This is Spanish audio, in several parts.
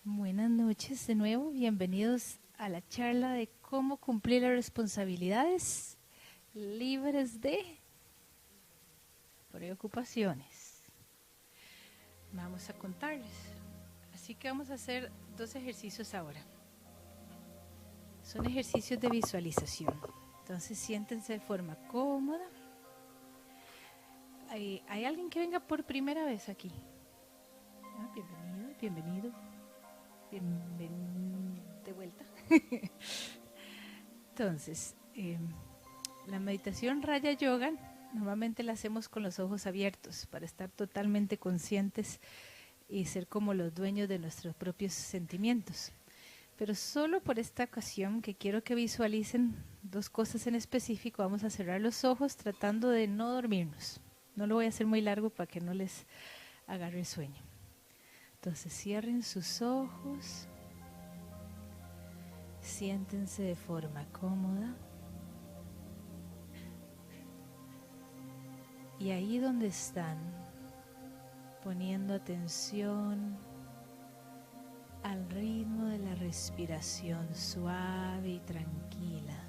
Buenas noches de nuevo, bienvenidos a la charla de cómo cumplir las responsabilidades libres de preocupaciones. Vamos a contarles. Así que vamos a hacer 2 ejercicios ahora. Son ejercicios de visualización. Entonces siéntense de forma cómoda. ¿Hay alguien que venga por primera vez aquí? Bienvenido. De vuelta. Entonces, la meditación Raya Yoga normalmente la hacemos con los ojos abiertos para estar totalmente conscientes y ser como los dueños de nuestros propios sentimientos. Pero solo por esta ocasión, que quiero que visualicen 2 cosas en específico, vamos a cerrar los ojos tratando de no dormirnos. No lo voy a hacer muy largo para que no les agarre el sueño. Entonces cierren sus ojos, siéntense de forma cómoda. Y ahí donde están, poniendo atención al ritmo de la respiración suave y tranquila,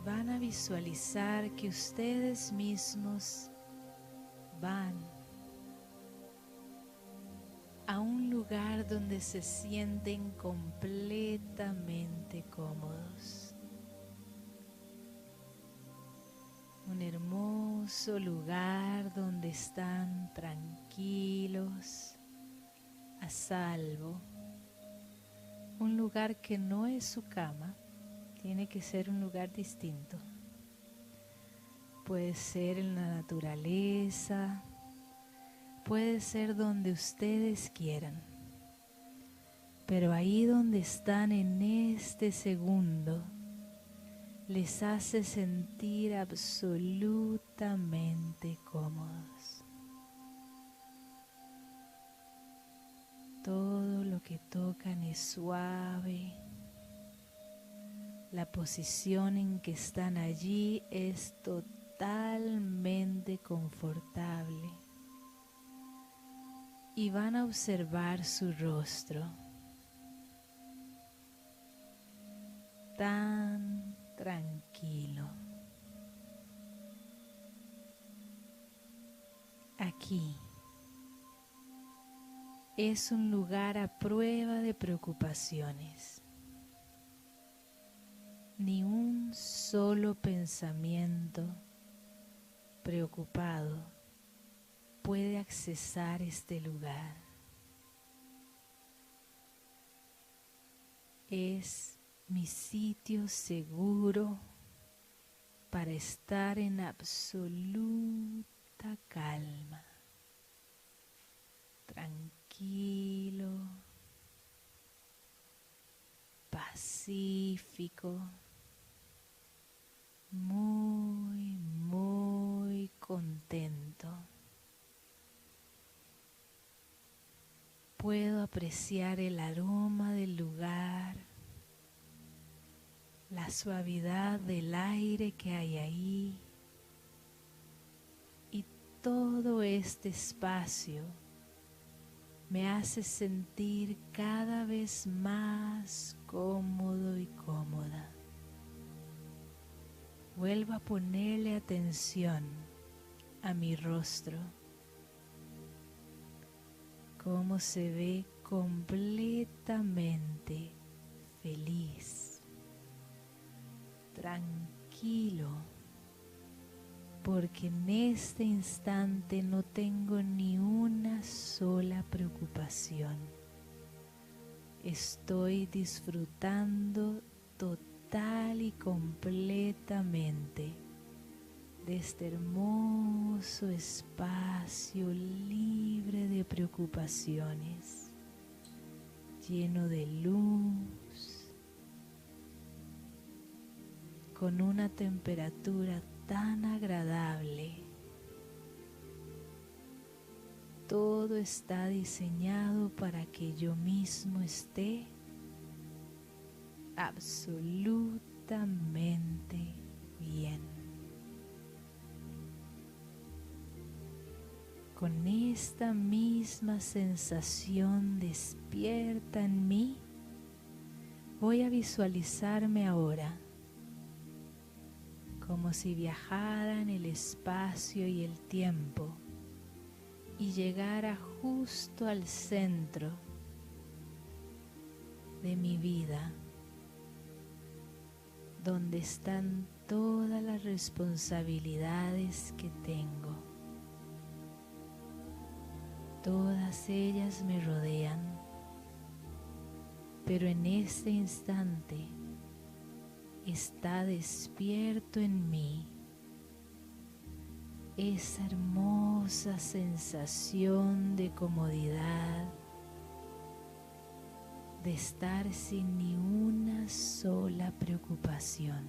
van a visualizar que ustedes mismos van a un lugar donde se sienten completamente cómodos. Un hermoso lugar donde están tranquilos, a salvo. Un lugar que no es su cama, tiene que ser un lugar distinto. Puede ser en la naturaleza, puede ser donde ustedes quieran. Pero ahí donde están en este segundo, les hace sentir absolutamente cómodos. Todo lo que tocan es suave. La posición en que están allí es totalmente confortable. Y van a observar su rostro. Tan tranquilo. Aquí es un lugar a prueba de preocupaciones. Ni un solo pensamiento preocupado puede accesar este lugar. Es mi sitio seguro para estar en absoluta calma, tranquilo, pacífico, muy contento. Puedo apreciar el aroma del lugar, la suavidad del aire que hay ahí, y todo este espacio me hace sentir cada vez más cómodo y cómoda. Vuelvo a ponerle atención a mi rostro, cómo se ve completamente feliz, tranquilo, porque en este instante no tengo ni una sola preocupación. Estoy disfrutando total y completamente de este hermoso espacio libre de preocupaciones, lleno de luz, con una temperatura tan agradable. Todo está diseñado para que yo mismo esté absolutamente bien. con esta misma sensación despierta en mí, voy a visualizarme ahora como si viajara en el espacio y el tiempo y llegara justo al centro de mi vida, donde están todas las responsabilidades que tengo. Todas ellas me rodean, pero en este instante está despierto en mí esa hermosa sensación de comodidad, de estar sin ni una sola preocupación.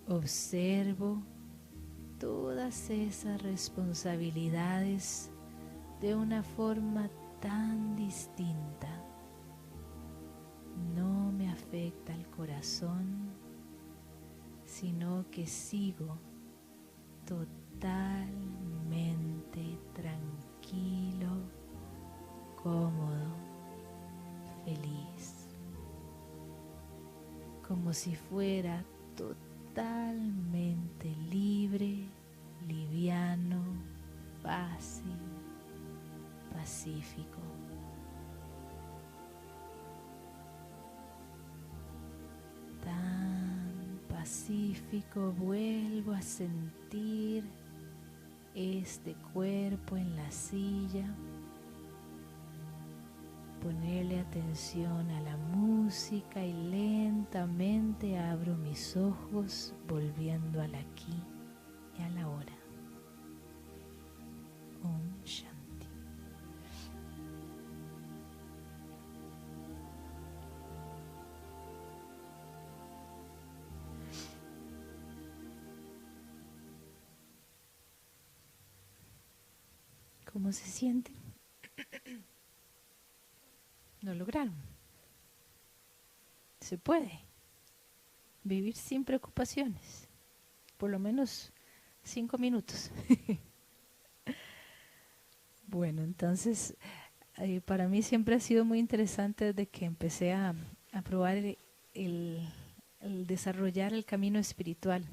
Observo todas esas responsabilidades de una forma tan distinta. No me afecta el corazón, sino que sigo totalmente tranquilo, cómodo, feliz, como si fuera totalmente libre, liviano, fácil, pacífico. Tan pacífico, vuelvo a sentir este cuerpo en la silla, ponerle atención a la música y lentamente abro mis ojos volviendo al aquí y a la ahora. Om Shanti. ¿Cómo se sienten? ¿Lo lograron? Se puede vivir sin preocupaciones, por lo menos 5 minutos. Bueno, entonces para mí siempre ha sido muy interesante desde que empecé a probar el desarrollar el camino espiritual,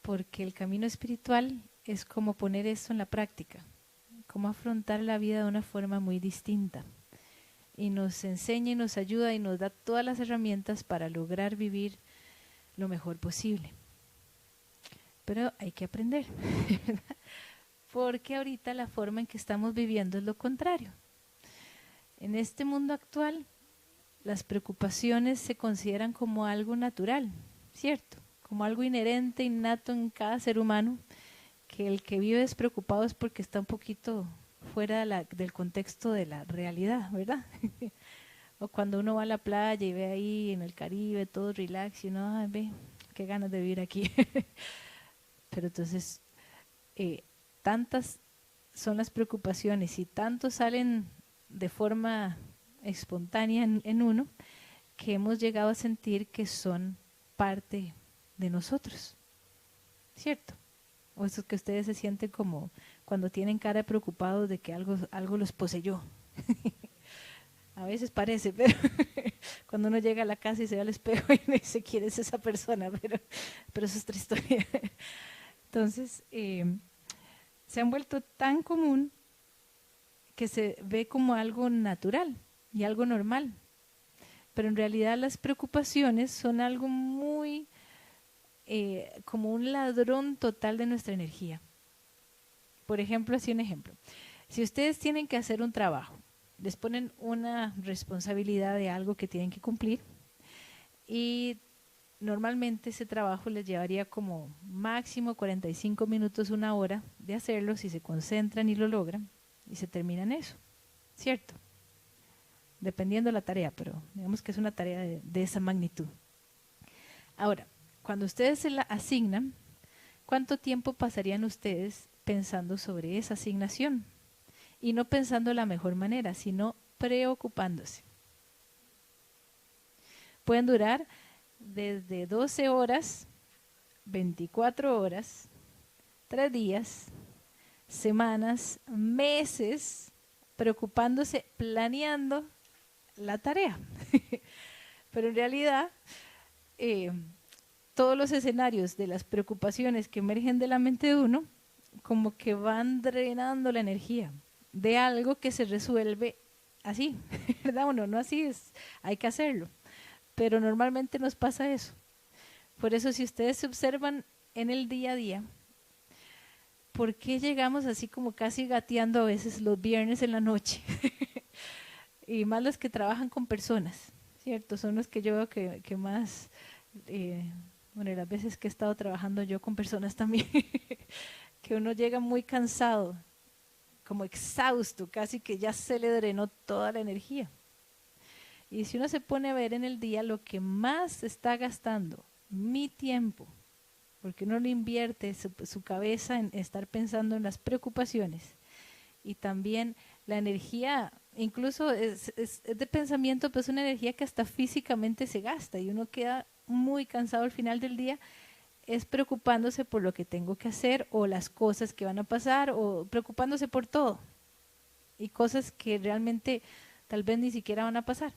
porque el camino espiritual es como poner esto en la práctica, como afrontar la vida de una forma muy distinta. Y nos enseña y nos ayuda y nos da todas las herramientas para lograr vivir lo mejor posible. Pero hay que aprender, porque ahorita la forma en que estamos viviendo es lo contrario. En este mundo actual, las preocupaciones se consideran como algo natural, ¿cierto? Como algo inherente, innato en cada ser humano, que el que vive despreocupado es porque está un poquito fuera del contexto de la realidad, ¿verdad? O cuando uno va a la playa y ve ahí en el Caribe todo relax y uno, ay, ve, qué ganas de vivir aquí. Pero entonces, tantas son las preocupaciones y tanto salen de forma espontánea en uno, que hemos llegado a sentir que son parte de nosotros, ¿cierto? O eso que ustedes se sienten como cuando tienen cara de preocupados de que algo los poseyó. A veces parece, pero cuando uno llega a la casa y se ve al espejo y dice quién es esa persona, pero eso es otra historia. Entonces, se han vuelto tan común que se ve como algo natural y algo normal. Pero en realidad las preocupaciones son algo muy como un ladrón total de nuestra energía. Por ejemplo, así un ejemplo. Si ustedes tienen que hacer un trabajo, les ponen una responsabilidad de algo que tienen que cumplir y normalmente ese trabajo les llevaría como máximo 45 minutos, 1 hora de hacerlo si se concentran y lo logran y se terminan eso, ¿cierto? Dependiendo de la tarea, pero digamos que es una tarea de esa magnitud. Ahora, cuando ustedes se la asignan, ¿cuánto tiempo pasarían ustedes pensando sobre esa asignación? Y no pensando de la mejor manera, sino preocupándose. Pueden durar desde 12 horas, 24 horas, 3 días, semanas, meses, preocupándose, planeando la tarea. Pero en realidad, todos los escenarios de las preocupaciones que emergen de la mente de uno, como que van drenando la energía de algo que se resuelve así, ¿verdad? Bueno, no así es, hay que hacerlo, pero normalmente nos pasa eso. Por eso, si ustedes se observan en el día a día, ¿por qué llegamos así como casi gateando a veces los viernes en la noche? Y más los que trabajan con personas, ¿cierto? Son los que yo veo que más, bueno, las veces que he estado trabajando yo con personas también, que uno llega muy cansado, como exhausto, casi que ya se le drenó toda la energía. Y si uno se pone a ver en el día lo que más está gastando, mi tiempo, porque uno le invierte su cabeza en estar pensando en las preocupaciones y también la energía, incluso es de pensamiento, pues una energía que hasta físicamente se gasta y uno queda muy cansado al final del día, es preocupándose por lo que tengo que hacer o las cosas que van a pasar o preocupándose por todo y cosas que realmente tal vez ni siquiera van a pasar.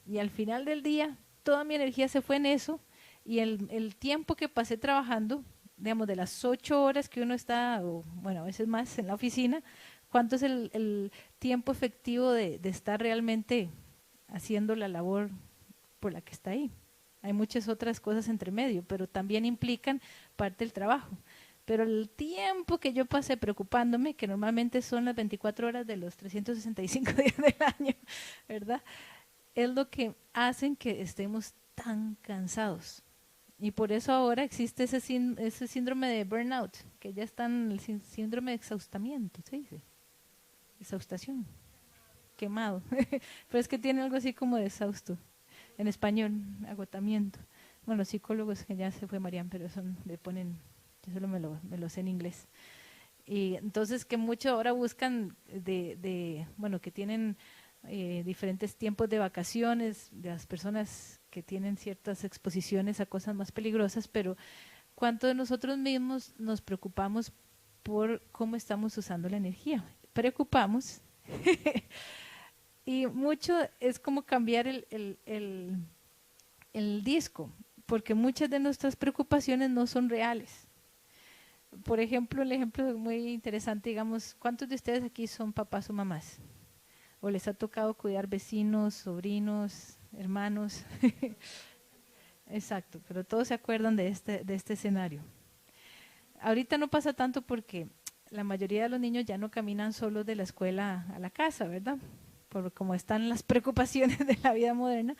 Y al final del día, toda mi energía se fue en eso y el tiempo que pasé trabajando, digamos, de las 8 horas que uno está, o bueno, a veces más en la oficina, ¿cuánto es el tiempo efectivo de estar realmente haciendo la labor por la que está ahí? Hay muchas otras cosas entre medio, pero también implican parte del trabajo. Pero el tiempo que yo pasé preocupándome, que normalmente son las 24 horas de los 365 días del año, ¿verdad? Es lo que hacen que estemos tan cansados. Y por eso ahora existe ese síndrome de burnout, que ya está en el síndrome de exhaustamiento, ¿se dice? Exhaustación, quemado. Pero es que tiene algo así como de exhausto, en español, agotamiento. Bueno, los psicólogos, que ya se fue Marian, pero le ponen, yo solo me lo sé en inglés. Y entonces que mucho ahora buscan bueno, que tienen diferentes tiempos de vacaciones, de las personas que tienen ciertas exposiciones a cosas más peligrosas, pero ¿cuánto de nosotros mismos nos preocupamos por cómo estamos usando la energía? Preocupamos y mucho es como cambiar el disco, porque muchas de nuestras preocupaciones no son reales. Por ejemplo, el ejemplo muy interesante, digamos, ¿cuántos de ustedes aquí son papás o mamás? ¿O les ha tocado cuidar vecinos, sobrinos, hermanos? Exacto, pero todos se acuerdan de este escenario. Ahorita no pasa tanto porque la mayoría de los niños ya no caminan solos de la escuela a la casa, ¿verdad? Por como están las preocupaciones de la vida moderna.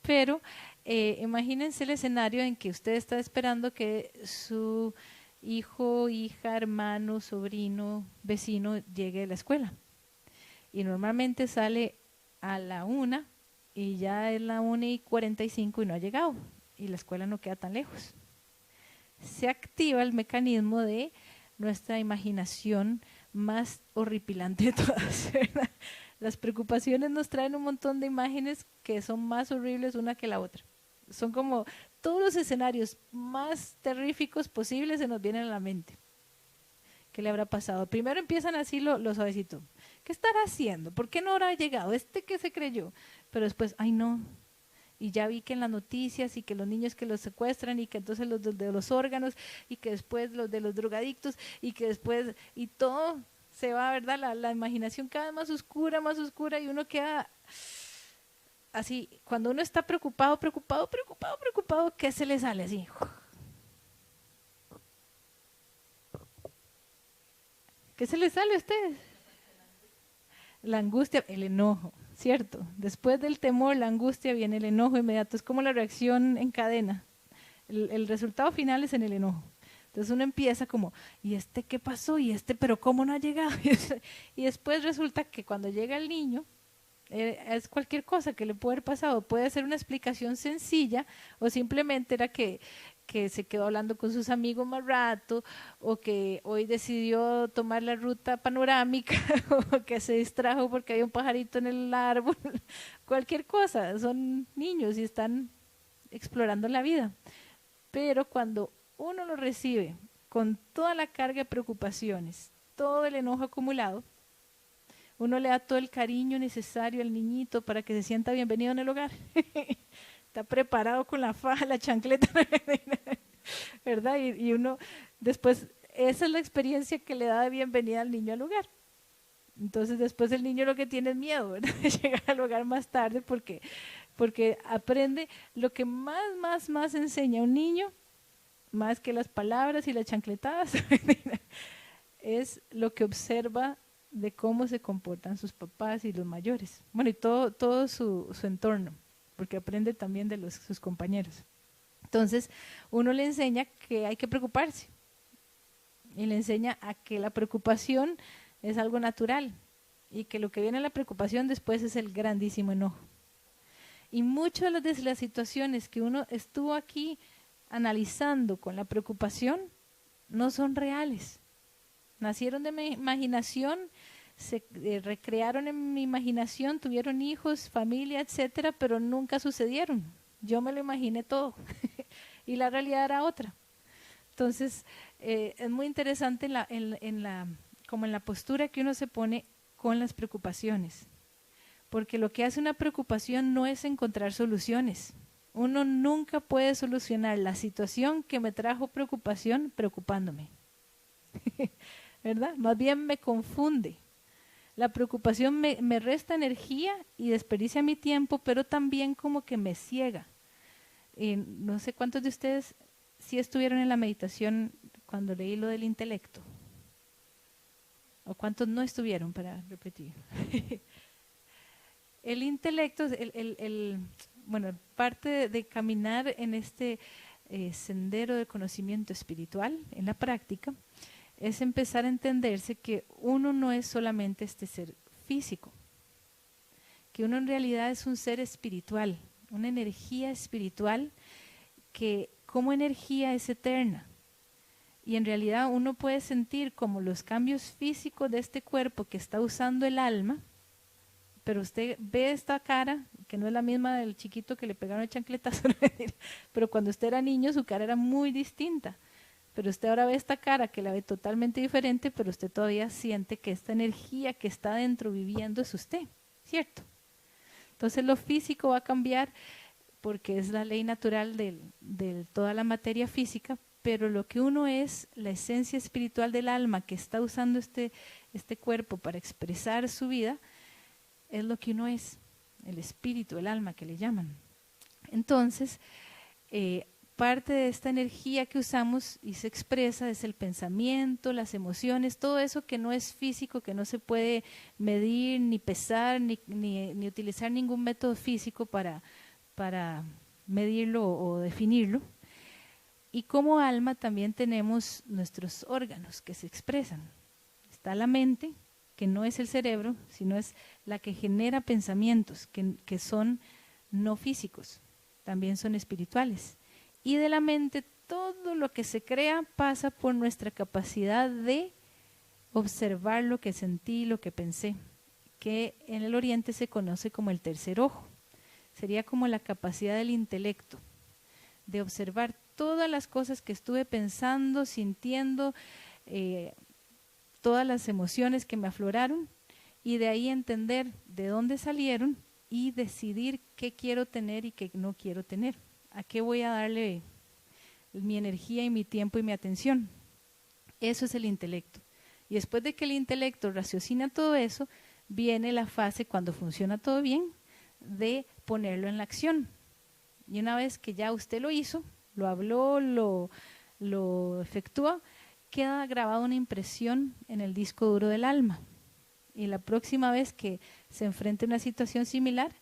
Pero imagínense el escenario en que usted está esperando que su hijo, hija, hermano, sobrino, vecino llegue de la escuela. Y normalmente sale a la 1 y ya es la 1:45 y no ha llegado. Y la escuela no queda tan lejos. Se activa el mecanismo de nuestra imaginación más horripilante de todas, ¿verdad? Las preocupaciones nos traen un montón de imágenes que son más horribles una que la otra. Son como todos los escenarios más terríficos posibles se nos vienen a la mente. ¿Qué le habrá pasado? Primero empiezan así lo suavecito. ¿Qué estará haciendo? ¿Por qué no habrá llegado? ¿Qué se creyó? Pero después, ay no. Y ya vi que en las noticias y que los niños que los secuestran y que entonces los de los órganos y que después los de los drogadictos y que después, y todo se va, ¿verdad? La imaginación cada vez más oscura y uno queda así. Cuando uno está preocupado, ¿qué se le sale así? ¿Qué se le sale a ustedes? La angustia, el enojo, ¿cierto? Después del temor, la angustia, viene el enojo inmediato. Es como la reacción en cadena. El resultado final es en el enojo. Entonces uno empieza como, ¿y qué pasó? ¿Y pero cómo no ha llegado? Y después resulta que cuando llega el niño, es cualquier cosa que le puede haber pasado. Puede ser una explicación sencilla o simplemente era que se quedó hablando con sus amigos más rato o que hoy decidió tomar la ruta panorámica o que se distrajo porque había un pajarito en el árbol. Cualquier cosa, son niños y están explorando la vida. Pero cuando uno lo recibe con toda la carga de preocupaciones, todo el enojo acumulado, uno le da todo el cariño necesario al niñito para que se sienta bienvenido en el hogar. Está preparado con la faja, la chancleta, ¿verdad? Y uno después, esa es la experiencia que le da de bienvenida al niño al hogar. Entonces después el niño lo que tiene es miedo, ¿verdad? De llegar al hogar más tarde porque aprende lo que más enseña a un niño, más que las palabras y las chancletadas, es lo que observa de cómo se comportan sus papás y los mayores. Bueno, y todo su entorno, porque aprende también de sus compañeros. Entonces, uno le enseña que hay que preocuparse y le enseña a que la preocupación es algo natural y que lo que viene a la preocupación después es el grandísimo enojo. Y muchas de las situaciones que uno estuvo aquí analizando con la preocupación no son reales. Nacieron de mi imaginación, se recrearon en mi imaginación, tuvieron hijos, familia, etcétera, pero nunca sucedieron. Yo me lo imaginé todo y la realidad era otra. Entonces, es muy interesante como en la postura que uno se pone con las preocupaciones. Porque lo que hace una preocupación no es encontrar soluciones. Uno nunca puede solucionar la situación que me trajo preocupación preocupándome. ¿Verdad? Más bien me confunde. La preocupación me resta energía y desperdicia mi tiempo, pero también como que me ciega. No sé cuántos de ustedes sí estuvieron en la meditación cuando leí lo del intelecto. ¿O cuántos no estuvieron, para repetir? El intelecto, bueno, parte de caminar en este sendero de conocimiento espiritual, en la práctica, es empezar a entenderse que uno no es solamente este ser físico, que uno en realidad es un ser espiritual, una energía espiritual que como energía es eterna. Y en realidad uno puede sentir como los cambios físicos de este cuerpo que está usando el alma, pero usted ve esta cara, que no es la misma del chiquito que le pegaron el chancletazo, pero cuando usted era niño su cara era muy distinta. Pero usted ahora ve esta cara que la ve totalmente diferente, pero usted todavía siente que esta energía que está dentro viviendo es usted, ¿cierto? Entonces lo físico va a cambiar porque es la ley natural de toda la materia física, pero lo que uno es, la esencia espiritual del alma que está usando este cuerpo para expresar su vida, es lo que uno es, el espíritu, el alma que le llaman. Entonces, parte de esta energía que usamos y se expresa es el pensamiento, las emociones, todo eso que no es físico, que no se puede medir, ni pesar, ni utilizar ningún método físico para medirlo o definirlo. Y como alma también tenemos nuestros órganos que se expresan. Está la mente, que no es el cerebro, sino es la que genera pensamientos, que son no físicos, también son espirituales. Y de la mente todo lo que se crea pasa por nuestra capacidad de observar lo que sentí, lo que pensé, que en el Oriente se conoce como el tercer ojo. Sería como la capacidad del intelecto, de observar todas las cosas que estuve pensando, sintiendo, todas las emociones que me afloraron y de ahí entender de dónde salieron y decidir qué quiero tener y qué no quiero tener, a qué voy a darle mi energía y mi tiempo y mi atención. Eso es el intelecto. Y después de que el intelecto raciocina todo eso, viene la fase, cuando funciona todo bien, de ponerlo en la acción. Y una vez que ya usted lo hizo, lo habló, lo efectúa, queda grabada una impresión en el disco duro del alma. Y la próxima vez que se enfrente a una situación similar,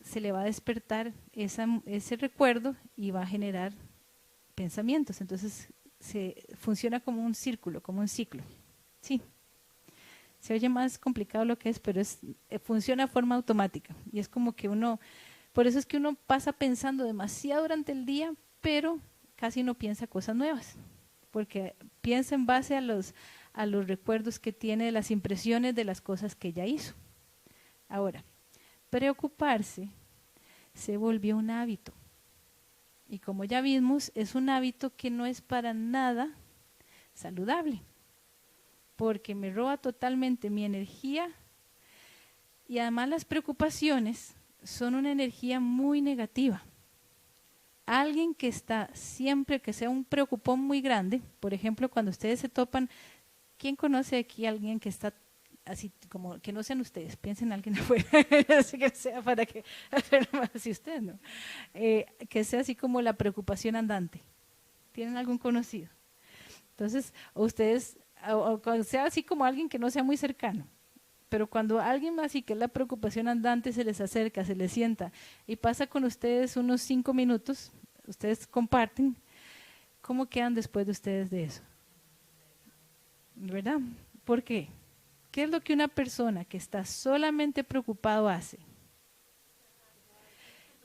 se le va a despertar ese recuerdo y va a generar pensamientos. Entonces funciona como un círculo, como un ciclo. Sí. Se oye más complicado lo que es, pero funciona de forma automática. Y es como que por eso es que uno pasa pensando demasiado durante el día, pero casi no piensa cosas nuevas, porque piensa en base a los recuerdos que tiene, de las impresiones de las cosas que ya hizo. Ahora, preocuparse se volvió un hábito. Y como ya vimos, es un hábito que no es para nada saludable, porque me roba totalmente mi energía y además las preocupaciones son una energía muy negativa. Alguien que está siempre, que sea un preocupón muy grande, por ejemplo, cuando ustedes se topan, ¿quién conoce aquí a alguien que está así como, que no sean ustedes, piensen en alguien afuera, así que sea para que, si ustedes no, que sea así como la preocupación andante? ¿Tienen algún conocido? Entonces, ustedes, o sea así como alguien que no sea muy cercano, pero cuando alguien así que es la preocupación andante se les acerca, se les sienta y pasa con ustedes unos 5 minutos, ustedes comparten, ¿cómo quedan después de ustedes de eso? ¿Verdad? ¿Por qué? ¿Qué es lo que una persona que está solamente preocupado hace?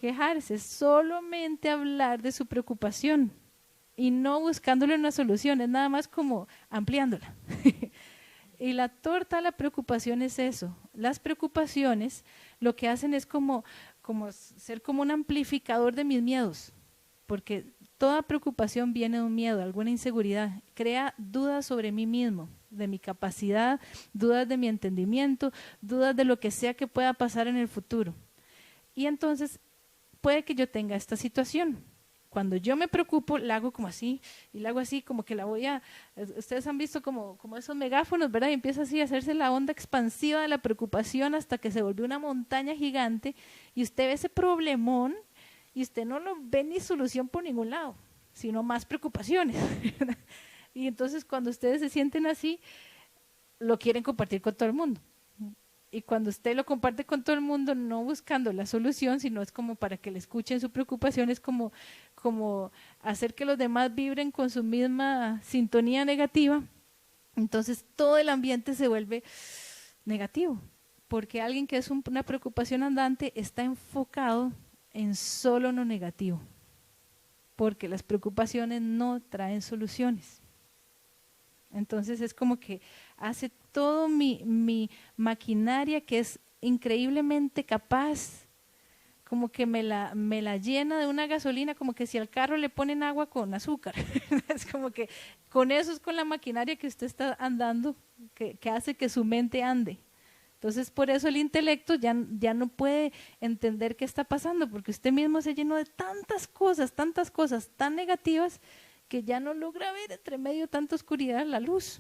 Quejarse, solamente hablar de su preocupación y no buscándole una solución, es nada más como ampliándola. Y la torta de la preocupación es eso. Las preocupaciones lo que hacen es como ser como un amplificador de mis miedos, porque toda preocupación viene de un miedo, alguna inseguridad, crea dudas sobre mí mismo, de mi capacidad, dudas de mi entendimiento, dudas de lo que sea que pueda pasar en el futuro. Y entonces puede que yo tenga esta situación. Cuando yo me preocupo, la hago como así, y la hago así, como que la voy a... Ustedes han visto como esos megáfonos, ¿verdad? Y empieza así a hacerse la onda expansiva de la preocupación hasta que se volvió una montaña gigante, y usted ve ese problemón, y usted no lo ve ni solución por ningún lado, sino más preocupaciones. Y entonces cuando ustedes se sienten así, lo quieren compartir con todo el mundo. Y cuando usted lo comparte con todo el mundo, no buscando la solución, sino es como para que le escuchen su preocupación, es como hacer que los demás vibren con su misma sintonía negativa. Entonces todo el ambiente se vuelve negativo, porque alguien que es una preocupación andante está enfocado en solo lo negativo, porque las preocupaciones no traen soluciones. Entonces es como que hace todo mi maquinaria, que es increíblemente capaz, como que me la llena de una gasolina, como que si al carro le ponen agua con azúcar. Es como que con eso es con la maquinaria que usted está andando, que hace que su mente ande. Entonces por eso el intelecto ya no puede entender qué está pasando, porque usted mismo se llenó de tantas cosas tan negativas, que ya no logra ver entre medio de tanta oscuridad la luz,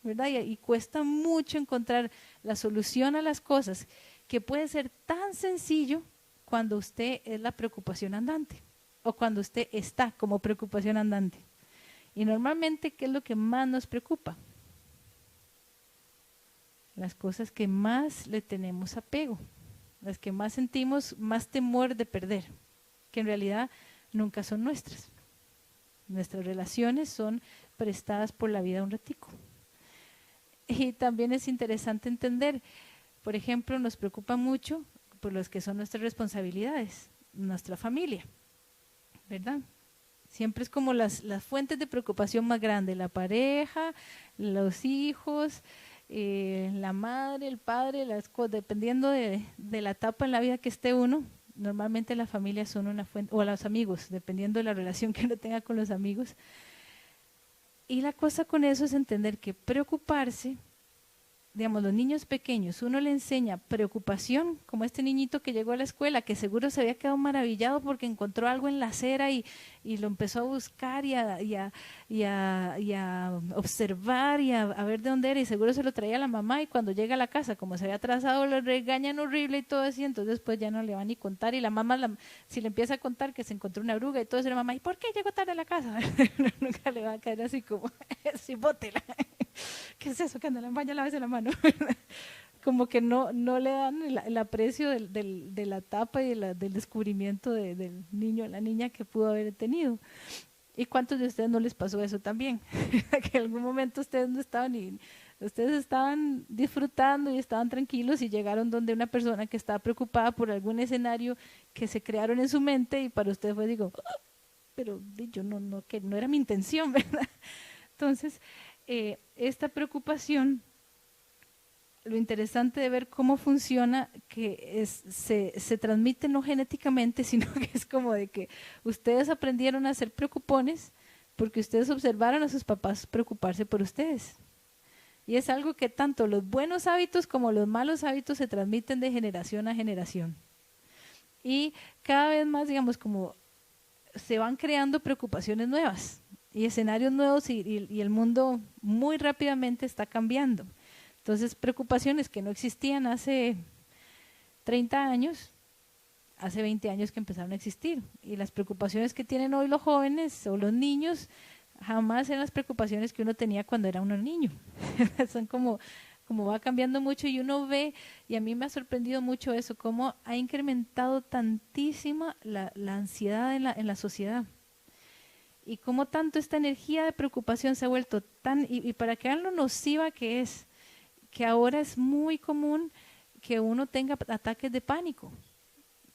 ¿verdad? Y cuesta mucho encontrar la solución a las cosas, que puede ser tan sencillo cuando usted es la preocupación andante, o cuando usted está como preocupación andante. Y normalmente, ¿qué es lo que más nos preocupa? Las cosas que más le tenemos apego, las que más sentimos más temor de perder, que en realidad nunca son nuestras. Nuestras relaciones son prestadas por la vida un ratico. Y también es interesante entender, por ejemplo, nos preocupa mucho por los que son nuestras responsabilidades, nuestra familia, ¿verdad? Siempre es como las fuentes de preocupación más grandes, la pareja, los hijos, la madre, el padre, dependiendo de la etapa en la vida que esté uno. Normalmente las familias son una fuente, o los amigos, dependiendo de la relación que uno tenga con los amigos. Y la cosa con eso es entender que preocuparse, digamos, los niños pequeños, uno le enseña preocupación, como este niñito que llegó a la escuela, que seguro se había quedado maravillado porque encontró algo en la acera y lo empezó a buscar y a observar y a ver de dónde era, y seguro se lo traía a la mamá, y cuando llega a la casa, como se había atrasado, lo regañan horrible y todo así, entonces pues ya no le van ni contar, y la mamá, si le empieza a contar que se encontró una oruga y todo eso, la mamá, ¿y por qué llegó tarde a la casa? Nunca le va a caer así como, sí, bótela. ¿Qué es eso? Que anda en el baño, lávese la mano. Como que no le dan el aprecio de la etapa y del descubrimiento del niño, la niña que pudo haber tenido. ¿Y cuántos de ustedes no les pasó eso también? Que en algún momento ustedes no estaban ustedes estaban disfrutando y estaban tranquilos y llegaron donde una persona que estaba preocupada por algún escenario que se crearon en su mente, y para ustedes fue, digo, oh, pero yo que no era mi intención, ¿verdad? Entonces, esta preocupación, lo interesante de ver cómo funciona, que se transmite no genéticamente, sino que es como de que ustedes aprendieron a ser preocupones, porque ustedes observaron a sus papás preocuparse por ustedes. Y es algo que tanto los buenos hábitos como los malos hábitos se transmiten de generación a generación. Y cada vez más, digamos, como se van creando preocupaciones nuevas y escenarios nuevos y el mundo muy rápidamente está cambiando. Entonces, preocupaciones que no existían hace 30 años, hace 20 años que empezaron a existir. Y las preocupaciones que tienen hoy los jóvenes o los niños jamás eran las preocupaciones que uno tenía cuando era uno niño. Son como va cambiando mucho y uno ve, y a mí me ha sorprendido mucho eso, cómo ha incrementado tantísima la ansiedad en la sociedad. Y cómo tanto esta energía de preocupación se ha vuelto tan, y para que vean lo nociva que es, que ahora es muy común que uno tenga ataques de pánico,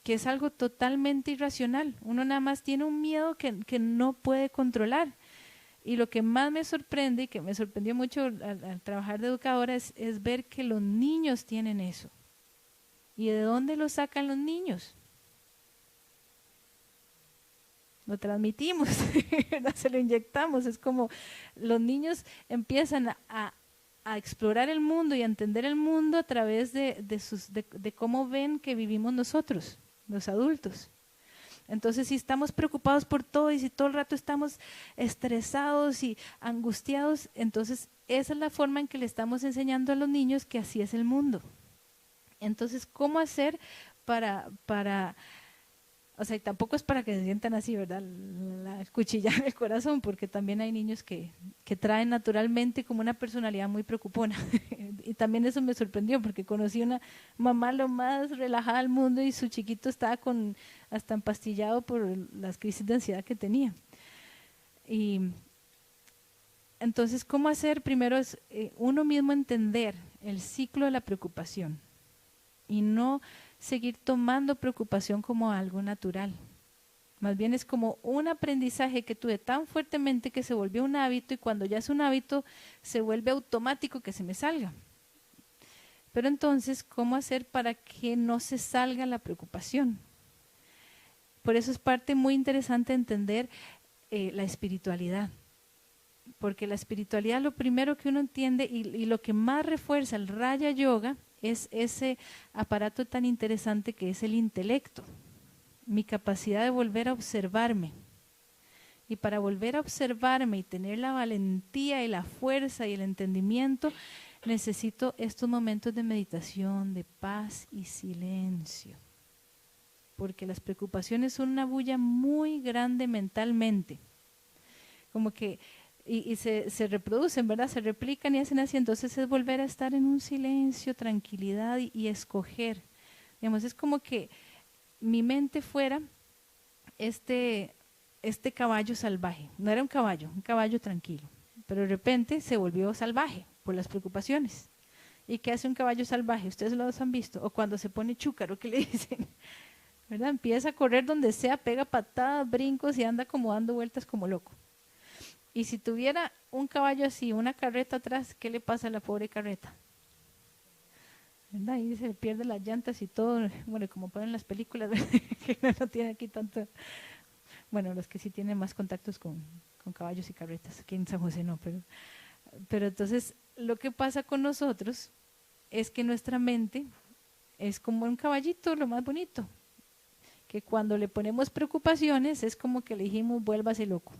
que es algo totalmente irracional. Uno nada más tiene un miedo que no puede controlar. Y lo que más me sorprende y que me sorprendió mucho al trabajar de educadora es ver que los niños tienen eso. ¿Y de dónde lo sacan los niños? Lo transmitimos, se lo inyectamos. Es como los niños empiezan a explorar el mundo y a entender el mundo a través de cómo ven que vivimos nosotros, los adultos. Entonces, si estamos preocupados por todo y si todo el rato estamos estresados y angustiados, entonces esa es la forma en que le estamos enseñando a los niños que así es el mundo. Entonces, ¿cómo hacer para o sea, y tampoco es para que se sientan así, ¿verdad? La cuchilla en el corazón, porque también hay niños que traen naturalmente como una personalidad muy preocupona. Y también eso me sorprendió, porque conocí una mamá lo más relajada del mundo y su chiquito estaba hasta empastillado por las crisis de ansiedad que tenía. Y entonces, ¿cómo hacer? Primero es uno mismo entender el ciclo de la preocupación y no seguir tomando preocupación como algo natural. Más bien es como un aprendizaje que tuve tan fuertemente que se volvió un hábito y cuando ya es un hábito se vuelve automático que se me salga. Pero entonces, ¿cómo hacer para que no se salga la preocupación? Por eso es parte muy interesante entender la espiritualidad. Porque la espiritualidad, lo primero que uno entiende y lo que más refuerza el Raya Yoga es ese aparato tan interesante que es el intelecto, mi capacidad de volver a observarme. Y para volver a observarme y tener la valentía y la fuerza y el entendimiento, necesito estos momentos de meditación, de paz y silencio. Porque las preocupaciones son una bulla muy grande mentalmente. Como que y se reproducen, ¿verdad? Se replican y hacen así. Entonces es volver a estar en un silencio, tranquilidad y escoger. Digamos, es como que mi mente fuera este caballo salvaje. No era un caballo tranquilo. Pero de repente se volvió salvaje por las preocupaciones. ¿Y qué hace un caballo salvaje? Ustedes los han visto. O cuando se pone chúcaro, ¿qué le dicen? ¿Verdad? Empieza a correr donde sea, pega patadas, brincos y anda como dando vueltas como loco. Y si tuviera un caballo así, una carreta atrás, ¿qué le pasa a la pobre carreta? ¿Verdad? Ahí se le pierden las llantas y todo, bueno, como ponen las películas, que no tiene aquí tanto, bueno, los que sí tienen más contactos con caballos y carretas, aquí en San José no, pero entonces lo que pasa con nosotros es que nuestra mente es como un caballito, lo más bonito, que cuando le ponemos preocupaciones es como que le dijimos vuélvase loco.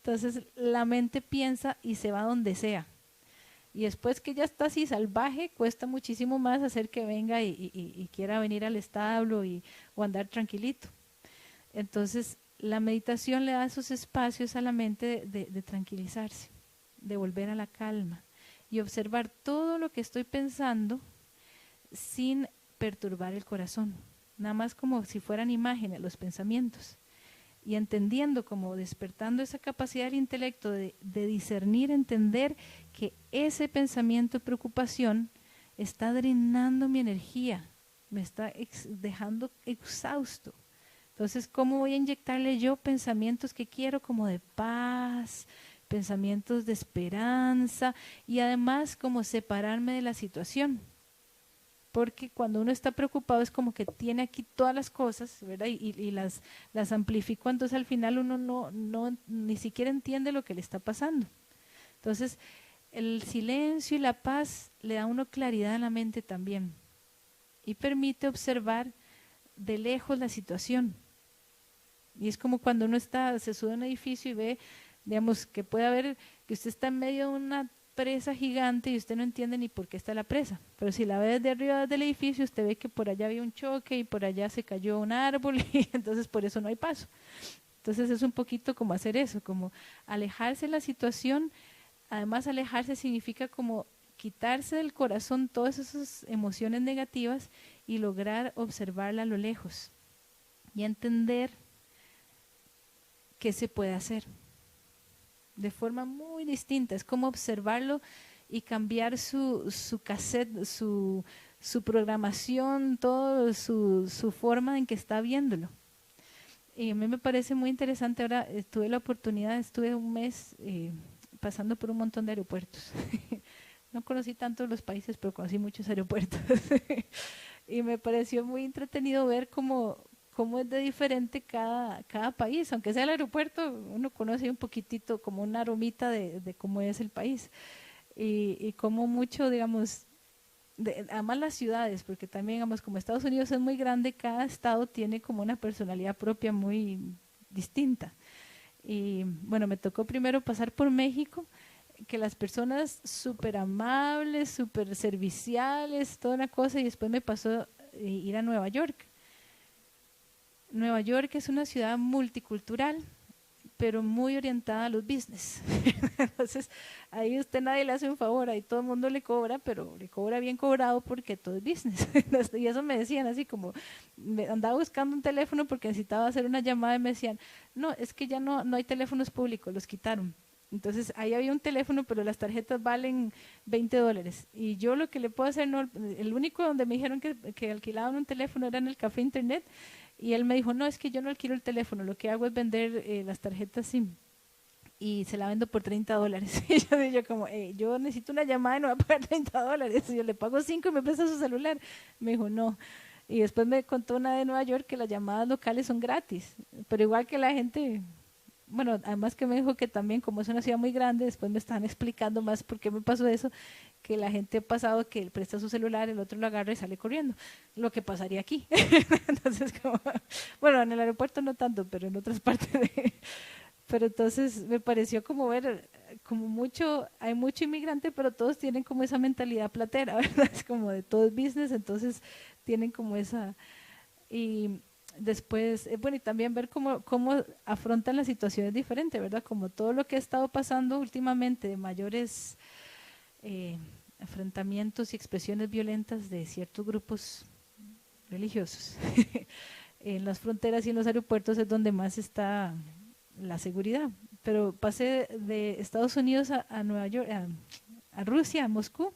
Entonces la mente piensa y se va donde sea. Y después que ya está así salvaje, cuesta muchísimo más hacer que venga y quiera venir al establo o andar tranquilito. Entonces la meditación le da esos espacios a la mente de tranquilizarse, de volver a la calma y observar todo lo que estoy pensando sin perturbar el corazón. Nada más como si fueran imágenes los pensamientos. Y entendiendo, como despertando esa capacidad del intelecto de discernir, entender que ese pensamiento de preocupación está drenando mi energía, me está dejando exhausto. Entonces, ¿cómo voy a inyectarle yo pensamientos que quiero como de paz, pensamientos de esperanza y además como separarme de la situación? porque cuando uno está preocupado es como que tiene aquí todas las cosas, ¿verdad? Y las amplificó, entonces al final uno ni siquiera entiende lo que le está pasando. Entonces, el silencio y la paz le da a uno claridad en la mente también y permite observar de lejos la situación. Y es como cuando uno se sube a un edificio y ve, digamos, que puede haber, que usted está en medio de una presa gigante y usted no entiende ni por qué está la presa. Pero si la ve desde arriba del edificio, usted ve que por allá había un choque y por allá se cayó un árbol y entonces por eso no hay paso. Entonces es un poquito como hacer eso, como alejarse de la situación. Además, alejarse significa como quitarse del corazón todas esas emociones negativas y lograr observarla a lo lejos y entender qué se puede hacer de forma muy distinta. Es como observarlo y cambiar su cassette, su programación, todo su forma en que está viéndolo. Y a mí me parece muy interesante. Ahora tuve la oportunidad, estuve un mes pasando por un montón de aeropuertos. No conocí tanto los países, pero conocí muchos aeropuertos. Y me pareció muy entretenido ver cómo es de diferente cada país. Aunque sea el aeropuerto, uno conoce un poquitito como una aromita de cómo es el país. Y cómo mucho, digamos, además las ciudades, porque también, digamos, como Estados Unidos es muy grande, cada estado tiene como una personalidad propia muy distinta. Y bueno, me tocó primero pasar por México, que las personas súper amables, súper serviciales, toda una cosa, y después me pasó ir a Nueva York. Nueva York es una ciudad multicultural, pero muy orientada a los business. Entonces, ahí usted nadie le hace un favor, ahí todo el mundo le cobra, pero le cobra bien cobrado porque todo es business. Y eso me decían así como, me andaba buscando un teléfono porque necesitaba hacer una llamada y me decían, no, es que ya no hay teléfonos públicos, los quitaron. Entonces ahí había un teléfono, pero las tarjetas valen $20. Y yo lo que le puedo hacer, no, el único donde me dijeron que alquilaban un teléfono era en el café internet. Y él me dijo, no, es que yo no alquilo el teléfono, lo que hago es vender las tarjetas SIM. Y se la vendo por $30. Y yo como, yo necesito una llamada y no voy a pagar $30. Y yo le pago 5 y me presta su celular. Me dijo, no. Y después me contó una de Nueva York que las llamadas locales son gratis. Pero igual que la gente, bueno, además que me dijo que también como es una ciudad muy grande, después me estaban explicando más por qué me pasó eso, que la gente ha pasado que él presta su celular, el otro lo agarra y sale corriendo, lo que pasaría aquí. Entonces, como, bueno, en el aeropuerto no tanto, pero en otras partes pero entonces me pareció como ver, como hay mucho inmigrante, pero todos tienen como esa mentalidad platera, ¿verdad? Es como de todo es business, entonces tienen como esa, y después, bueno, y también ver cómo afrontan las situaciones diferentes, ¿verdad? Como todo lo que ha estado pasando últimamente de mayores enfrentamientos y expresiones violentas de ciertos grupos religiosos. En las fronteras y en los aeropuertos es donde más está la seguridad. Pero pasé de Estados Unidos a Nueva York, a Rusia, a Moscú,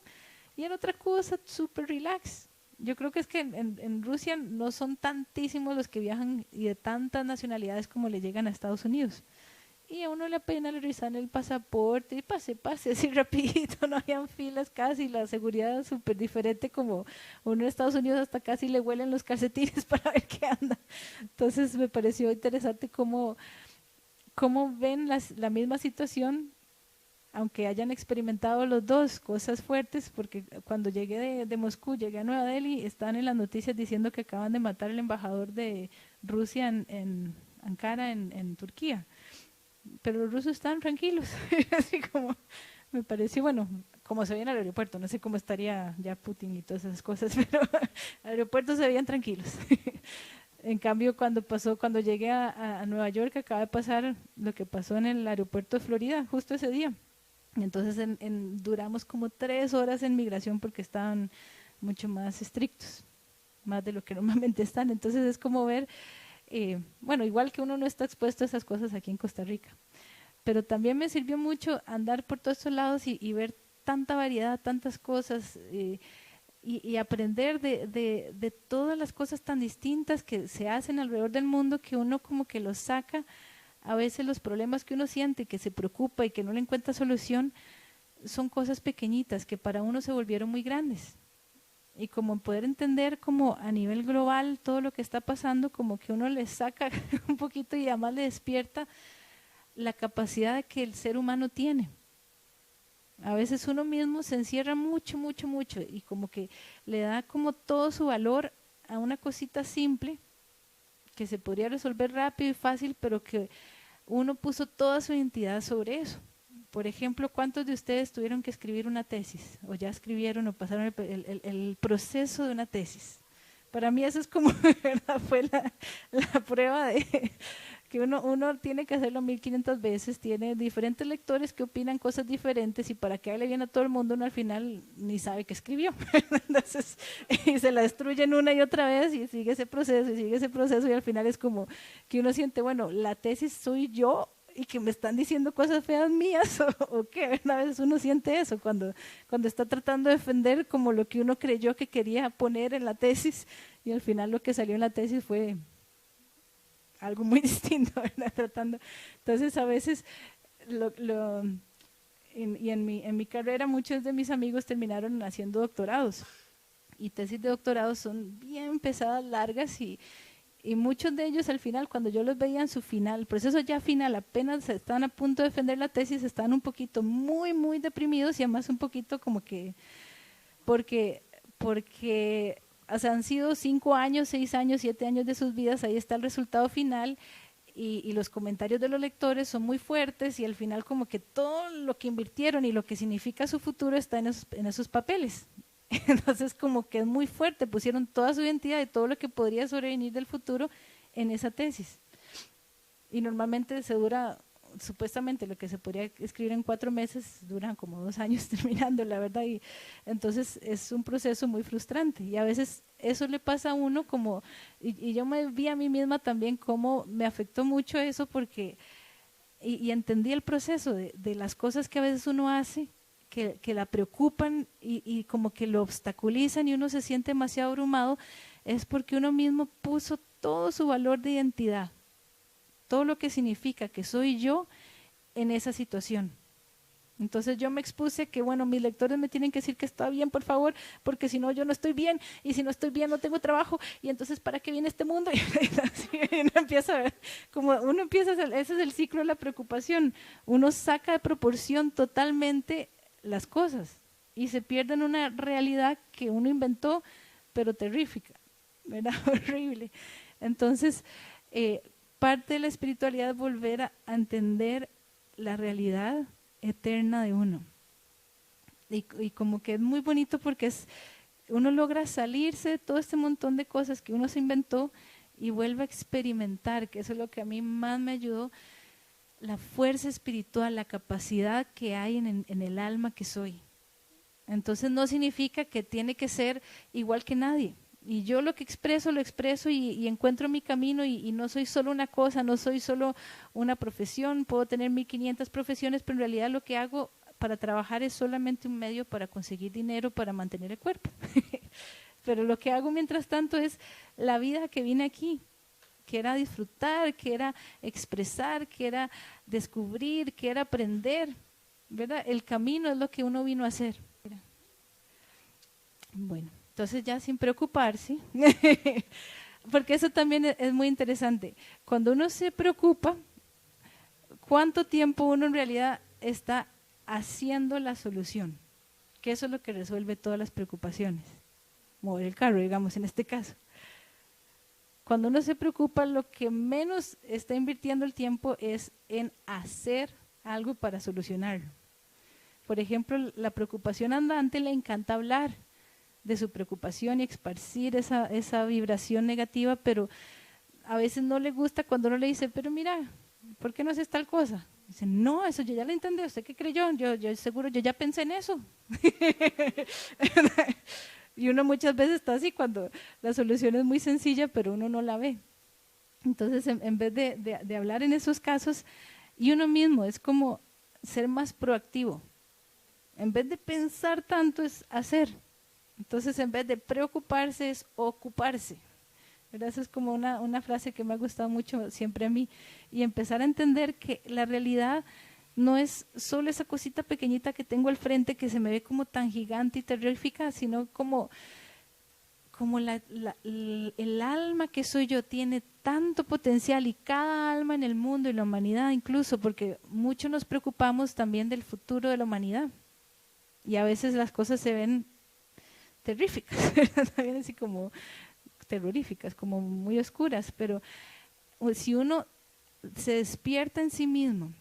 y era otra cosa súper relax. Yo creo que es que en Rusia no son tantísimos los que viajan y de tantas nacionalidades como le llegan a Estados Unidos. Y a uno le apenas le revisan el pasaporte y pase, así rapidito, no habían filas casi, la seguridad es súper diferente, como uno en Estados Unidos hasta casi le huelen los calcetines para ver qué anda. Entonces me pareció interesante cómo ven la misma situación, aunque hayan experimentado los dos cosas fuertes, porque cuando llegué de Moscú, llegué a Nueva Delhi, estaban en las noticias diciendo que acaban de matar al embajador de Rusia en Ankara, en Turquía. Pero los rusos estaban tranquilos, así como me pareció, bueno, como se veía en el aeropuerto, no sé cómo estaría ya Putin y todas esas cosas, pero el aeropuerto se veían tranquilos. En cambio, cuando llegué a Nueva York, acaba de pasar lo que pasó en el aeropuerto de Florida, justo ese día. Entonces duramos como 3 horas en migración porque estaban mucho más estrictos, más de lo que normalmente están. Entonces es como ver, bueno, igual que uno no está expuesto a esas cosas aquí en Costa Rica, pero también me sirvió mucho andar por todos estos lados y ver tanta variedad, tantas cosas, y aprender de todas las cosas tan distintas que se hacen alrededor del mundo, que uno como que los saca. A veces los problemas que uno siente, que se preocupa y que no le encuentra solución, son cosas pequeñitas que para uno se volvieron muy grandes. y como poder entender como a nivel global todo lo que está pasando, como que uno le saca un poquito y además le despierta la capacidad que el ser humano tiene. A veces uno mismo se encierra mucho, mucho, mucho y como que le da como todo su valor a una cosita simple que se podría resolver rápido y fácil, pero que uno puso toda su identidad sobre eso. Por ejemplo, ¿cuántos de ustedes tuvieron que escribir una tesis? O ya escribieron o pasaron el proceso de una tesis. Para mí eso es como, ¿verdad? Fue la prueba de que uno tiene que hacerlo 1500 veces, tiene diferentes lectores que opinan cosas diferentes y para que hable bien a todo el mundo uno al final ni sabe qué escribió. Entonces, y se la destruyen una y otra vez y sigue ese proceso y sigue ese proceso y al final es como que uno siente, bueno, la tesis soy yo y que me están diciendo cosas feas mías o qué. A veces uno siente eso cuando está tratando de defender como lo que uno creyó que quería poner en la tesis y al final lo que salió en la tesis fue algo muy distinto, ¿verdad? Entonces a veces en mi carrera muchos de mis amigos terminaron haciendo doctorados y tesis de doctorado son bien pesadas, largas y muchos de ellos al final cuando yo los veía en su final, el proceso ya final, apenas estaban a punto de defender la tesis, estaban un poquito muy, muy deprimidos y además un poquito como que porque o sea, han sido 5 años, 6 años, 7 años de sus vidas, ahí está el resultado final y los comentarios de los lectores son muy fuertes y al final como que todo lo que invirtieron y lo que significa su futuro está en esos papeles. Entonces como que es muy fuerte, pusieron toda su identidad y todo lo que podría sobrevenir del futuro en esa tesis. Y normalmente se dura, supuestamente lo que se podría escribir en 4 meses, duran como 2 años terminando, la verdad, y entonces es un proceso muy frustrante y a veces eso le pasa a uno como, y yo me vi a mí misma también cómo me afectó mucho eso porque, y entendí el proceso de las cosas que a veces uno hace, que la preocupan y como que lo obstaculizan y uno se siente demasiado abrumado, es porque uno mismo puso todo su valor de identidad, todo lo que significa que soy yo en esa situación. Entonces yo me expuse que, bueno, mis lectores me tienen que decir que está bien, por favor, porque si no yo no estoy bien, y si no estoy bien no tengo trabajo, y entonces ¿para qué viene este mundo? Y uno empieza a ver, como uno empieza, ese es el ciclo de la preocupación, uno saca de proporción totalmente las cosas y se pierde en una realidad que uno inventó, pero terrífica, ¿verdad? Horrible. Entonces, parte de la espiritualidad es volver a entender la realidad eterna de uno. Y como que es muy bonito porque uno logra salirse de todo este montón de cosas que uno se inventó y vuelve a experimentar, que eso es lo que a mí más me ayudó, la fuerza espiritual, la capacidad que hay en el alma que soy. Entonces no significa que tiene que ser igual que nadie. Y yo lo que expreso, lo expreso y encuentro mi camino y no soy solo una cosa, no soy solo una profesión, puedo tener 1500 profesiones, pero en realidad lo que hago para trabajar es solamente un medio para conseguir dinero para mantener el cuerpo. Pero lo que hago mientras tanto es la vida que vine aquí, que era disfrutar, que era expresar, que era descubrir, que era aprender, ¿verdad? El camino es lo que uno vino a hacer. Bueno. Entonces ya sin preocuparse, porque eso también es muy interesante. Cuando uno se preocupa, ¿cuánto tiempo uno en realidad está haciendo la solución? Que eso es lo que resuelve todas las preocupaciones. Mover el carro, digamos, en este caso. Cuando uno se preocupa, lo que menos está invirtiendo el tiempo es en hacer algo para solucionarlo. Por ejemplo, la preocupación andante le encanta hablar de su preocupación y esparcir esa vibración negativa, pero a veces no le gusta cuando uno le dice, pero mira, ¿por qué no haces tal cosa? Dice, no, eso yo ya lo entendí, ¿usted qué creyó? Yo seguro, yo ya pensé en eso. Y uno muchas veces está así cuando la solución es muy sencilla, pero uno no la ve. Entonces, en vez de hablar en esos casos, y uno mismo es como ser más proactivo. En vez de pensar tanto es hacer. Entonces, en vez de preocuparse, es ocuparse. ¿Verdad? Esa es como una frase que me ha gustado mucho siempre a mí. Y empezar a entender que la realidad no es solo esa cosita pequeñita que tengo al frente que se me ve como tan gigante y terrífica, sino como como el alma que soy yo tiene tanto potencial, y cada alma en el mundo y la humanidad incluso, porque mucho nos preocupamos también del futuro de la humanidad y a veces las cosas se ven terríficas, también así como terroríficas, como muy oscuras, pero si uno se despierta en sí mismo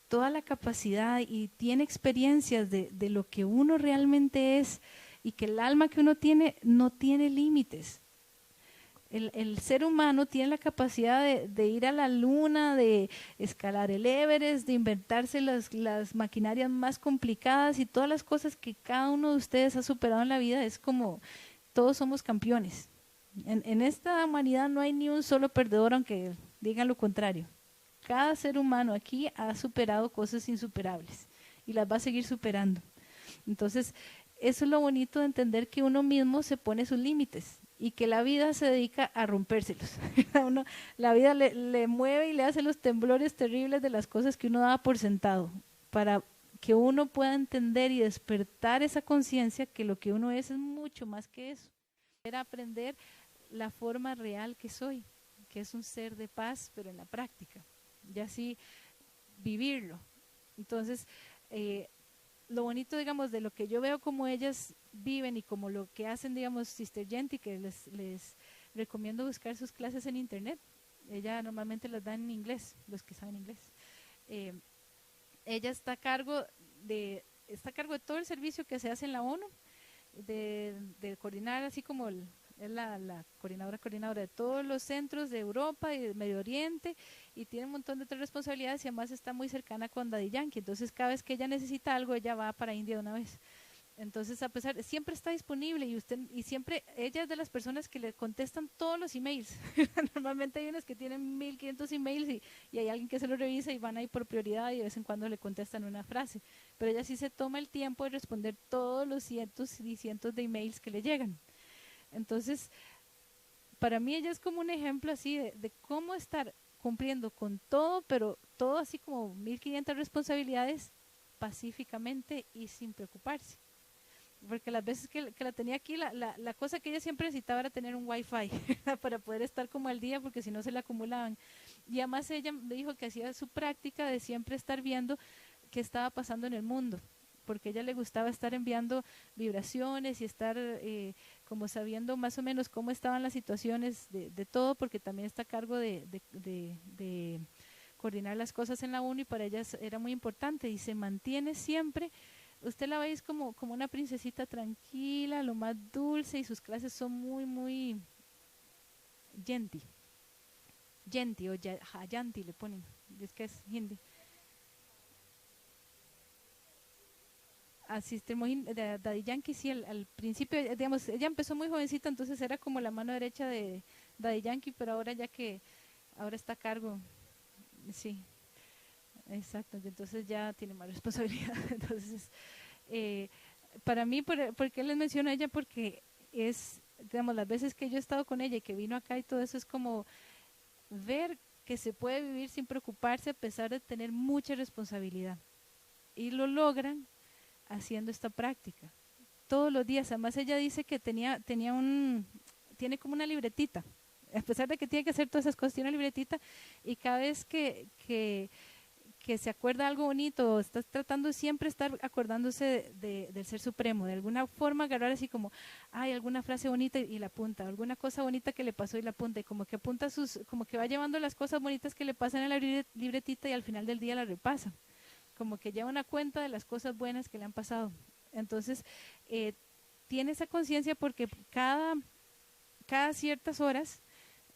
toda la capacidad y tiene experiencias de lo que uno realmente es, y que el alma que uno tiene no tiene límites. El ser humano tiene la capacidad de ir a la luna, de escalar el Everest, de inventarse las maquinarias más complicadas y todas las cosas que cada uno de ustedes ha superado en la vida. Es como todos somos campeones. En esta humanidad no hay ni un solo perdedor, aunque digan lo contrario. Cada ser humano aquí ha superado cosas insuperables y las va a seguir superando. Entonces, eso es lo bonito de entender que uno mismo se pone sus límites y que la vida se dedica a rompérselos. La vida le mueve y le hace los temblores terribles de las cosas que uno daba por sentado, para que uno pueda entender y despertar esa conciencia que lo que uno es mucho más que eso. Era aprender la forma real que soy, que es un ser de paz, pero en la práctica, y así vivirlo. Entonces, lo bonito, digamos, de lo que yo veo como ellas viven y como lo que hacen, digamos, Sister Jenty, que les recomiendo buscar sus clases en internet. Ella normalmente las da en inglés, los que saben inglés. Ella está a cargo de todo el servicio que se hace en la ONU, de coordinar, así como es la coordinadora de todos los centros de Europa y de Medio Oriente, y tiene un montón de otras responsabilidades, y además está muy cercana con Daddy Yankee. Entonces cada vez que ella necesita algo, ella va para India de una vez. Entonces, a pesar, siempre está disponible, y siempre ella es de las personas que le contestan todos los emails. Normalmente hay unas que tienen 1500 emails, y hay alguien que se lo revisa y van ahí por prioridad, y de vez en cuando le contestan una frase. Pero ella sí se toma el tiempo de responder todos los cientos y cientos de emails que le llegan. Entonces, para mí ella es como un ejemplo así de cómo estar cumpliendo con todo, pero todo así como 1500 responsabilidades pacíficamente y sin preocuparse. Porque las veces que la tenía aquí, la cosa que ella siempre necesitaba era tener un wifi para poder estar como al día, porque si no se le acumulaban. Y además ella me dijo que hacía su práctica de siempre estar viendo qué estaba pasando en el mundo, porque a ella le gustaba estar enviando vibraciones y estar como sabiendo más o menos cómo estaban las situaciones de todo, porque también está a cargo de coordinar las cosas en la ONU, y para ella era muy importante, y se mantiene siempre. Usted la veis como una princesita tranquila, lo más dulce, y sus clases son muy, muy genty o jayanti le ponen, es que es hindi. Así de Daddy Yankee, sí, al principio, digamos, ella empezó muy jovencita, entonces era como la mano derecha de Daddy Yankee, pero ahora ahora está a cargo, sí, exacto, y entonces ya tiene más responsabilidad. Entonces, eh, para mí, ¿por qué les menciono a ella? Porque digamos, las veces que yo he estado con ella y que vino acá y todo eso, es como ver que se puede vivir sin preocuparse a pesar de tener mucha responsabilidad. Y lo logran haciendo esta práctica todos los días. Además ella dice que tiene como una libretita, a pesar de que tiene que hacer todas esas cosas, tiene una libretita, y cada vez que se acuerda algo bonito, está tratando de siempre estar acordándose del Ser Supremo, de alguna forma agarrar así como, hay alguna frase bonita y la apunta, alguna cosa bonita que le pasó y la apunta, y como que apunta como que va llevando las cosas bonitas que le pasan en la libretita, y al final del día la repasa, como que lleva una cuenta de las cosas buenas que le han pasado. Entonces, tiene esa conciencia porque cada ciertas horas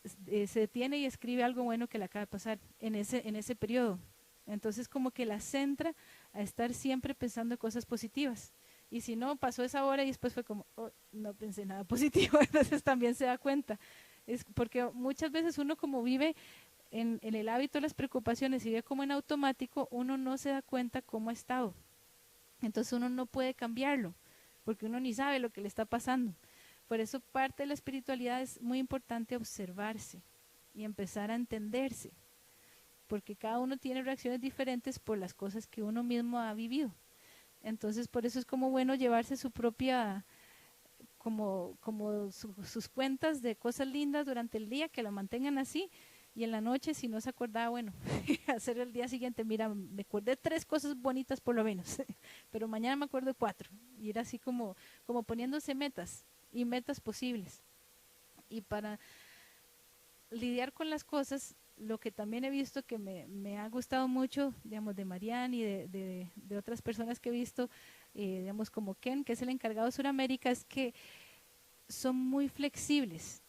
se detiene y escribe algo bueno que le acaba de pasar en ese periodo. Entonces, como que la centra a estar siempre pensando cosas positivas. Y si no, pasó esa hora y después fue como, oh, no pensé nada positivo, entonces también se da cuenta. Es porque muchas veces uno, como vive en el hábito de las preocupaciones y ve como en automático, uno no se da cuenta cómo ha estado. Entonces uno no puede cambiarlo, porque uno ni sabe lo que le está pasando. Por eso parte de la espiritualidad es muy importante observarse y empezar a entenderse, porque cada uno tiene reacciones diferentes por las cosas que uno mismo ha vivido. Entonces por eso es como bueno llevarse su propia sus cuentas de cosas lindas durante el día, que lo mantengan así, y en la noche, si no se acordaba, bueno, hacer el día siguiente, mira, me acordé de 3 cosas bonitas por lo menos, pero mañana me acuerdo de 4, y era así como poniéndose metas, y metas posibles. Y para lidiar con las cosas, lo que también he visto que me ha gustado mucho, digamos, de Marianne y de otras personas que he visto, digamos, como Ken, que es el encargado de Sudamérica, es que son muy flexibles.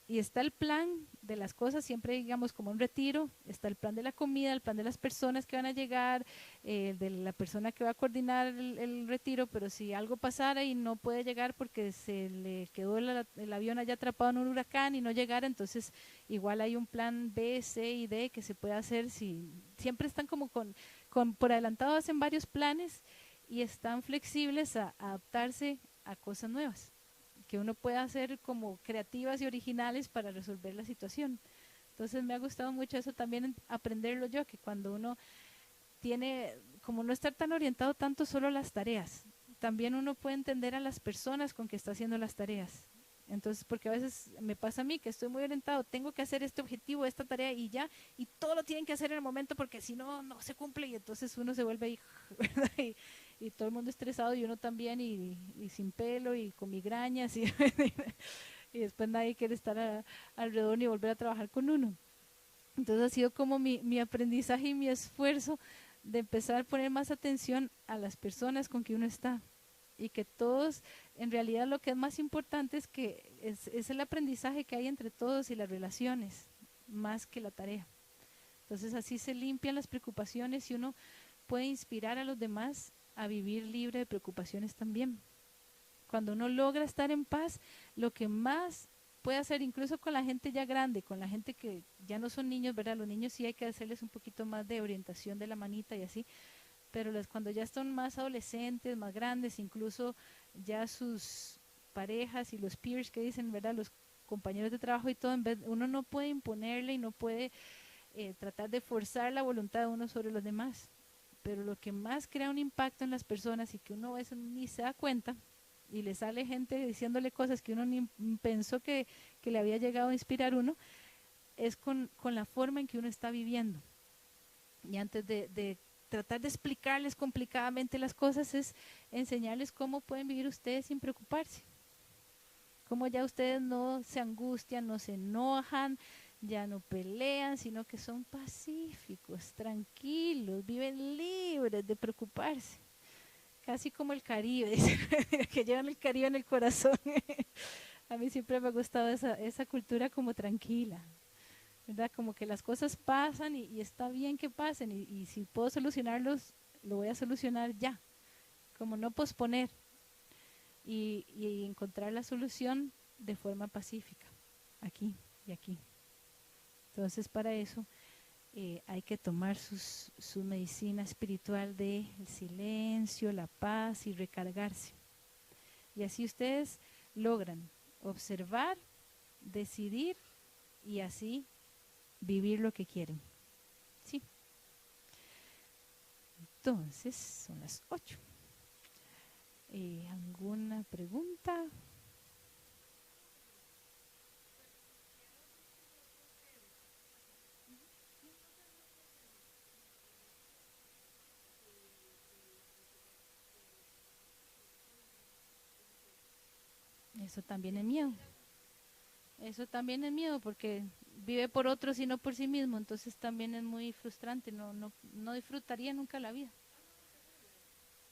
Y está el plan de las cosas, siempre digamos como un retiro, está el plan de la comida, el plan de las personas que van a llegar, de la persona que va a coordinar el retiro, pero si algo pasara y no puede llegar porque se le quedó el avión allá atrapado en un huracán y no llegara, entonces igual hay un plan B, C y D que se puede hacer, si siempre están como por adelantado, hacen varios planes y están flexibles a adaptarse a cosas nuevas que uno pueda hacer como creativas y originales para resolver la situación. Entonces me ha gustado mucho eso también, aprenderlo yo, que cuando uno tiene, como no estar tan orientado tanto solo a las tareas, también uno puede entender a las personas con que está haciendo las tareas. Entonces, porque a veces me pasa a mí que estoy muy orientado, tengo que hacer este objetivo, esta tarea y ya, y todo lo tienen que hacer en el momento porque si no, no se cumple y entonces uno se vuelve ahí, y todo el mundo estresado y uno también y sin pelo y con migrañas y después nadie quiere estar alrededor ni volver a trabajar con uno. Entonces ha sido como mi aprendizaje y mi esfuerzo de empezar a poner más atención a las personas con que uno está y que todos, en realidad lo que es más importante es que es el aprendizaje que hay entre todos y las relaciones, más que la tarea. Entonces así se limpian las preocupaciones y uno puede inspirar a los demás a vivir libre de preocupaciones también. Cuando uno logra estar en paz, lo que más puede hacer, incluso con la gente ya grande, con la gente que ya no son niños, ¿verdad? Los niños sí hay que hacerles un poquito más de orientación de la manita y así, pero cuando ya son más adolescentes, más grandes, incluso ya sus parejas y los peers que dicen, ¿verdad? Los compañeros de trabajo y todo, uno no puede imponerle y no puede tratar de forzar la voluntad de uno sobre los demás. Pero lo que más crea un impacto en las personas y que uno a veces ni se da cuenta y le sale gente diciéndole cosas que uno ni pensó que le había llegado a inspirar uno, es con la forma en que uno está viviendo. Y antes de tratar de explicarles complicadamente las cosas, es enseñarles cómo pueden vivir ustedes sin preocuparse. Cómo ya ustedes no se angustian, no se enojan, ya no pelean, sino que son pacíficos, tranquilos, viven libres de preocuparse. Casi como el Caribe, que llevan el Caribe en el corazón. A mí siempre me ha gustado esa cultura como tranquila, ¿verdad? Como que las cosas pasan y está bien que pasen y si puedo solucionarlos, lo voy a solucionar ya. Como no posponer y encontrar la solución de forma pacífica, aquí y aquí. Entonces para eso hay que tomar su medicina espiritual de el silencio, la paz y recargarse. Y así ustedes logran observar, decidir y así vivir lo que quieren. Sí. Entonces son las 8. ¿Alguna pregunta? Eso también es miedo. Eso también es miedo porque vive por otros y no por sí mismo, entonces también es muy frustrante, no disfrutaría nunca la vida.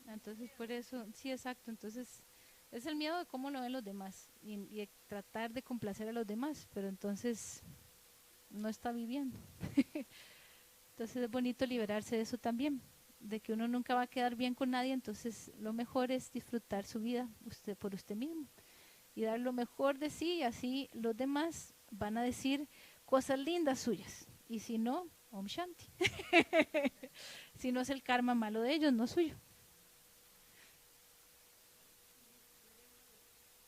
Entonces por eso, sí, exacto, entonces es el miedo de cómo lo ven los demás y tratar de complacer a los demás, pero entonces no está viviendo. Entonces es bonito liberarse de eso también, de que uno nunca va a quedar bien con nadie, entonces lo mejor es disfrutar su vida usted por usted mismo y dar lo mejor de sí, y así los demás van a decir cosas lindas suyas. Y si no, Om Shanti. Si no es el karma malo de ellos, no suyo.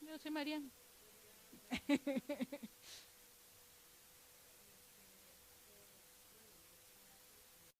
Yo soy Mariana.